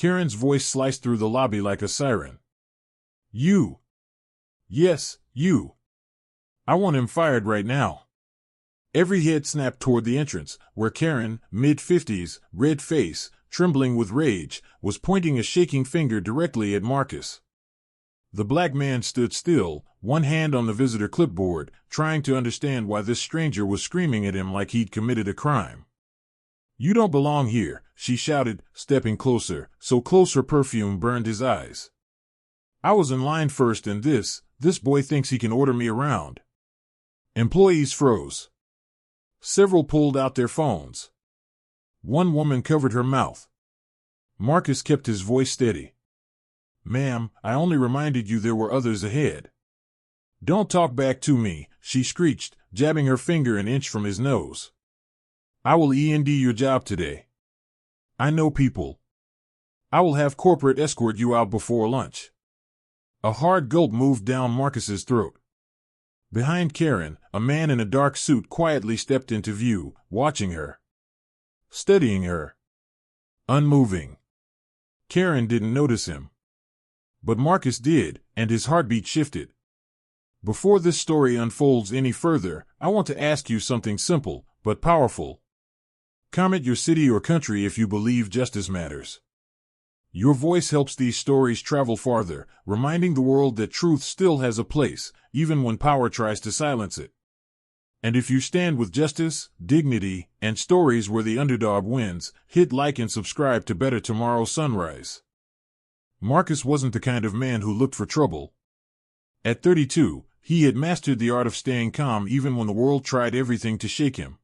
Karen's voice sliced through the lobby like a siren. You. Yes, you. I want him fired right now. Every head snapped toward the entrance, where Karen, mid-50s, red face, trembling with rage, was pointing a shaking finger directly at Marcus. The black man stood still, one hand on the visitor clipboard, trying to understand why this stranger was screaming at him like he'd committed a crime. You don't belong here, she shouted, stepping closer, so close her perfume burned his eyes. I was in line first and this boy thinks he can order me around. Employees froze. Several pulled out their phones. One woman covered her mouth. Marcus kept his voice steady. Ma'am, I only reminded you there were others ahead. Don't talk back to me, she screeched, jabbing her finger an inch from his nose. I will end your job today. I know people. I will have corporate escort you out before lunch. A hard gulp moved down Marcus's throat. Behind Karen, a man in a dark suit quietly stepped into view, watching her. Studying her. Unmoving. Karen didn't notice him. But Marcus did, and his heartbeat shifted. Before this story unfolds any further, I want to ask you something simple, but powerful. Comment your city or country if you believe justice matters. Your voice helps these stories travel farther, reminding the world that truth still has a place, even when power tries to silence it. And if you stand with justice, dignity, and stories where the underdog wins, hit like and subscribe to Better Tomorrow Sunrise. Marcus wasn't the kind of man who looked for trouble. At 32, he had mastered the art of staying calm even when the world tried everything to shake him.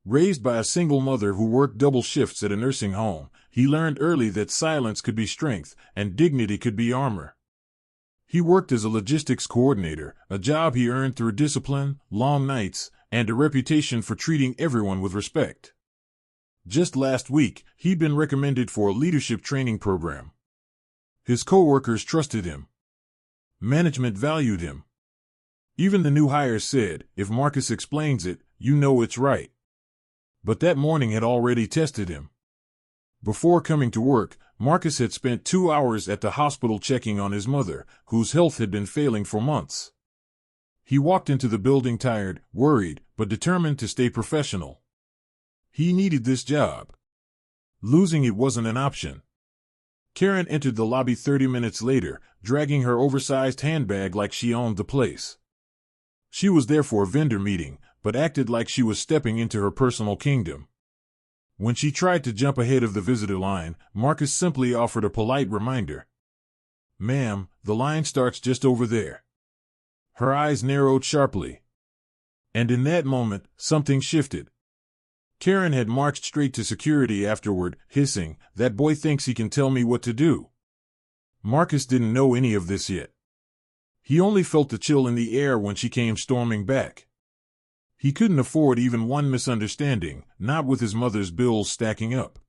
Raised by a single mother who worked double shifts at a nursing home, he learned early that silence could be strength and dignity could be armor. He worked as a logistics coordinator, a job he earned through discipline, long nights, and a reputation for treating everyone with respect. Just last week, he'd been recommended for a leadership training program. His coworkers trusted him. Management valued him. Even the new hires said, if Marcus explains it, you know it's right. But that morning had already tested him. Before coming to work, Marcus had spent 2 hours at the hospital checking on his mother, whose health had been failing for months. He walked into the building tired, worried, but determined to stay professional. He needed this job. Losing it wasn't an option. Karen entered the lobby 30 minutes later, dragging her oversized handbag like she owned the place. She was there for a vendor meeting, but acted like she was stepping into her personal kingdom. When she tried to jump ahead of the visitor line, Marcus simply offered a polite reminder. Ma'am, the line starts just over there. Her eyes narrowed sharply. And in that moment, something shifted. Karen had marched straight to security afterward, hissing, that boy thinks he can tell me what to do. Marcus didn't know any of this yet. He only felt the chill in the air when she came storming back. He couldn't afford even one misunderstanding, not with his mother's bills stacking up.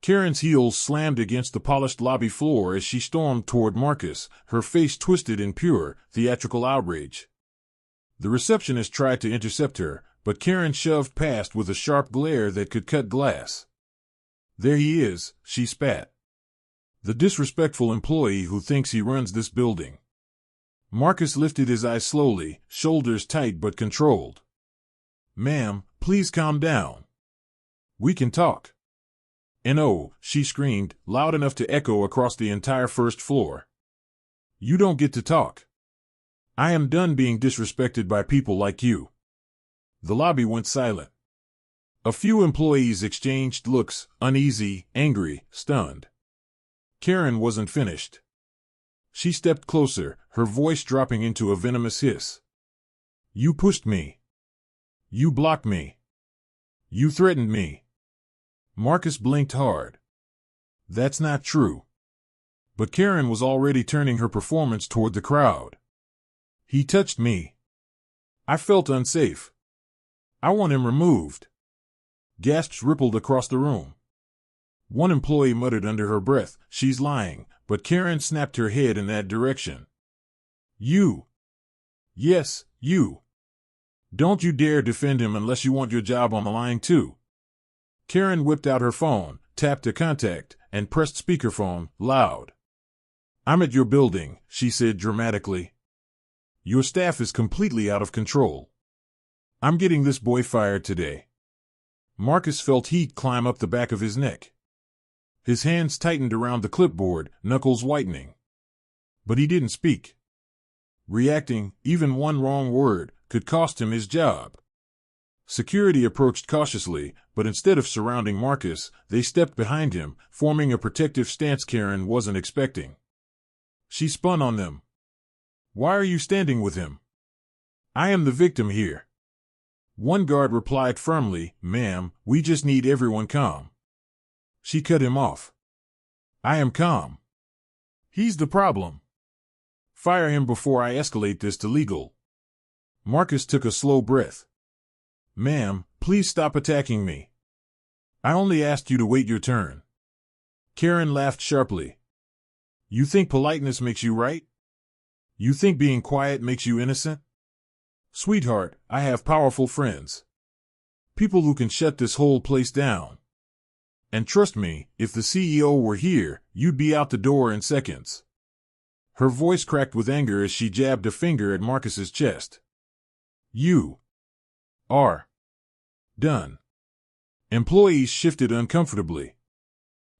Karen's heels slammed against the polished lobby floor as she stormed toward Marcus, her face twisted in pure, theatrical outrage. The receptionist tried to intercept her, but Karen shoved past with a sharp glare that could cut glass. There he is, she spat. The disrespectful employee who thinks he runs this building. Marcus lifted his eyes slowly, shoulders tight but controlled. Ma'am, please calm down. We can talk. No, she screamed, loud enough to echo across the entire first floor. You don't get to talk. I am done being disrespected by people like you. The lobby went silent. A few employees exchanged looks, uneasy, angry, stunned. Karen wasn't finished. She stepped closer, her voice dropping into a venomous hiss. You pushed me. You blocked me. You threatened me. Marcus blinked hard. That's not true. But Karen was already turning her performance toward the crowd. He touched me. I felt unsafe. I want him removed. Gasps rippled across the room. One employee muttered under her breath, she's lying, but Karen snapped her head in that direction. You. Yes, you. Don't you dare defend him unless you want your job on the line too. Karen whipped out her phone, tapped a contact, and pressed speakerphone, loud. "I'm at your building," she said dramatically. "Your staff is completely out of control. I'm getting this boy fired today." Marcus felt heat climb up the back of his neck. His hands tightened around the clipboard, knuckles whitening. But he didn't speak. Reacting, even one wrong word, could cost him his job. Security approached cautiously, but instead of surrounding Marcus, they stepped behind him, forming a protective stance Karen wasn't expecting. She spun on them. "Why are you standing with him? I am the victim here." One guard replied firmly, "Ma'am, we just need everyone calm." She cut him off. "I am calm. He's the problem. Fire him before I escalate this to legal." Marcus took a slow breath. "Ma'am, please stop attacking me. I only asked you to wait your turn." Karen laughed sharply. "You think politeness makes you right? You think being quiet makes you innocent? Sweetheart, I have powerful friends. People who can shut this whole place down. And trust me, if the CEO were here, you'd be out the door in seconds." Her voice cracked with anger as she jabbed a finger at Marcus's chest. "You are done." Employees shifted uncomfortably.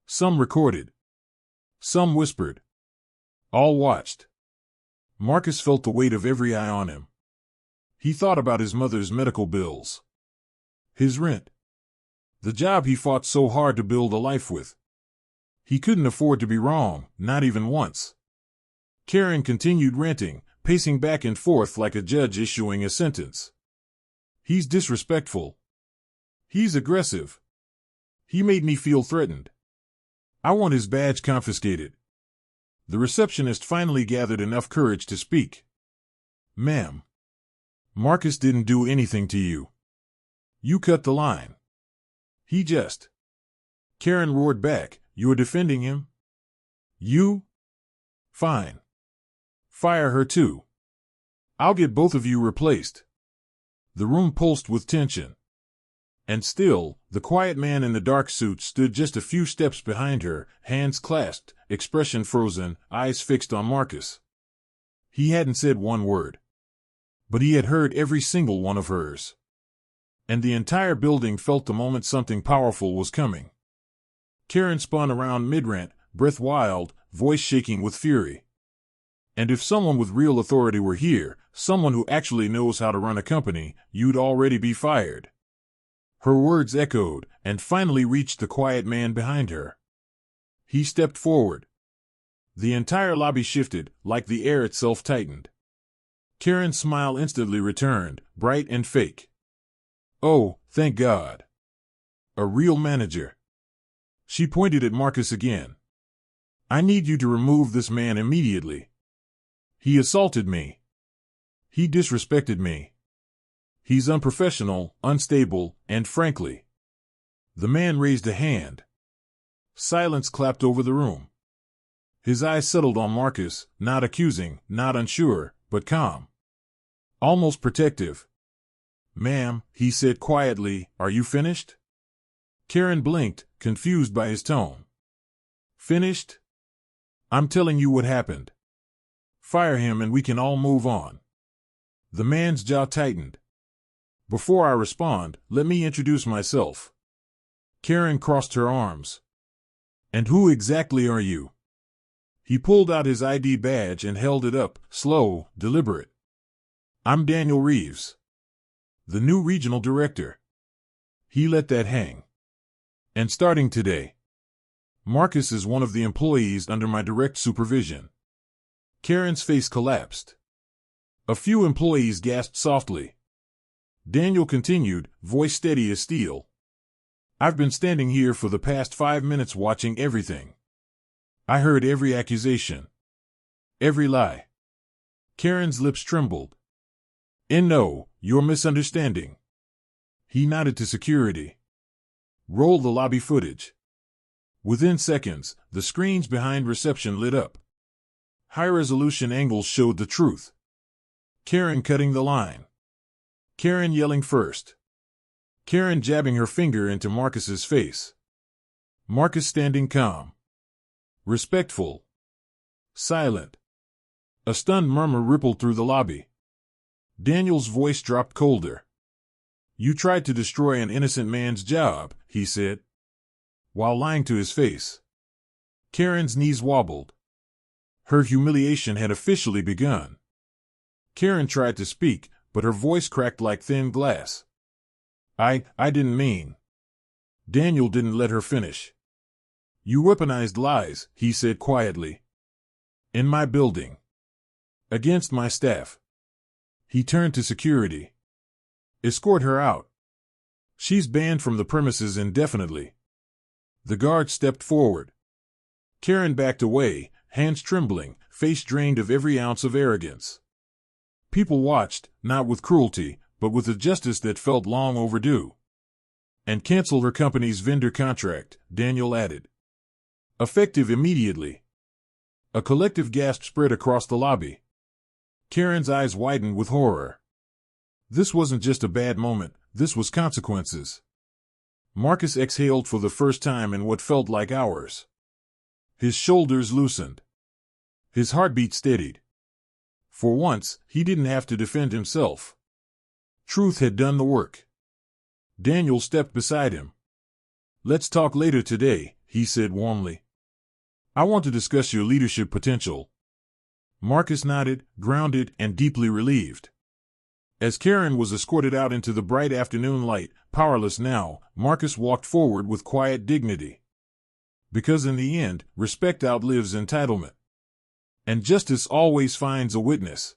Some recorded. Some whispered. All watched. Marcus felt the weight of every eye on him. He thought about his mother's medical bills. His rent. The job he fought so hard to build a life with. He couldn't afford to be wrong, not even once. Karen continued ranting, pacing back and forth like a judge issuing a sentence. "He's disrespectful. He's aggressive. He made me feel threatened. I want his badge confiscated." The receptionist finally gathered enough courage to speak. "Ma'am, Marcus didn't do anything to you. You cut the line. He just..." Karen roared back, "You're defending him? You? Fine. Fire her too. I'll get both of you replaced." The room pulsed with tension. And still, the quiet man in the dark suit stood just a few steps behind her, hands clasped, expression frozen, eyes fixed on Marcus. He hadn't said one word. But he had heard every single one of hers. And the entire building felt the moment something powerful was coming. Karen spun around mid-rant, breath wild, voice shaking with fury. "And if someone with real authority were here, someone who actually knows how to run a company, you'd already be fired." Her words echoed, and finally reached the quiet man behind her. He stepped forward. The entire lobby shifted, like the air itself tightened. Karen's smile instantly returned, bright and fake. "Oh, thank God. A real manager." She pointed at Marcus again. "I need you to remove this man immediately. He assaulted me. He disrespected me. He's unprofessional, unstable, and frankly..." The man raised a hand. Silence clapped over the room. His eyes settled on Marcus, not accusing, not unsure, but calm. Almost protective. "Ma'am," he said quietly, "are you finished?" Karen blinked, confused by his tone. "Finished? I'm telling you what happened. Fire him and we can all move on." The man's jaw tightened. "Before I respond, let me introduce myself." Karen crossed her arms. "And who exactly are you?" He pulled out his ID badge and held it up, slow, deliberate. "I'm Daniel Reeves, the new regional director." He let that hang. "And starting today, Marcus is one of the employees under my direct supervision." Karen's face collapsed. A few employees gasped softly. Daniel continued, voice steady as steel. "I've been standing here for the past 5 minutes watching everything. I heard every accusation. Every lie." Karen's lips trembled. "And no, you're misunderstanding." He nodded to security. "Roll the lobby footage." Within seconds, the screens behind reception lit up. High-resolution angles showed the truth. Karen cutting the line. Karen yelling first. Karen jabbing her finger into Marcus's face. Marcus standing calm. Respectful. Silent. A stunned murmur rippled through the lobby. Daniel's voice dropped colder. You tried to destroy an innocent man's job, he said, while lying to his face. Karen's knees wobbled. Her humiliation had officially begun. Karen tried to speak, but her voice cracked like thin glass. I didn't mean. Daniel didn't let her finish. You weaponized lies, he said quietly. In my building. Against my staff. He turned to security. Escort her out. She's banned from the premises indefinitely. The guard stepped forward. Karen backed away, hands trembling, face drained of every ounce of arrogance. People watched, not with cruelty, but with a justice that felt long overdue. And cancel her company's vendor contract, Daniel added. Effective immediately. A collective gasp spread across the lobby. Karen's eyes widened with horror. This wasn't just a bad moment, this was consequences. Marcus exhaled for the first time in what felt like hours. His shoulders loosened. His heartbeat steadied. For once, he didn't have to defend himself. Truth had done the work. Daniel stepped beside him. Let's talk later today, he said warmly. I want to discuss your leadership potential. Marcus nodded, grounded and deeply relieved. As Karen was escorted out into the bright afternoon light, powerless now, Marcus walked forward with quiet dignity. Because in the end, respect outlives entitlement. And justice always finds a witness.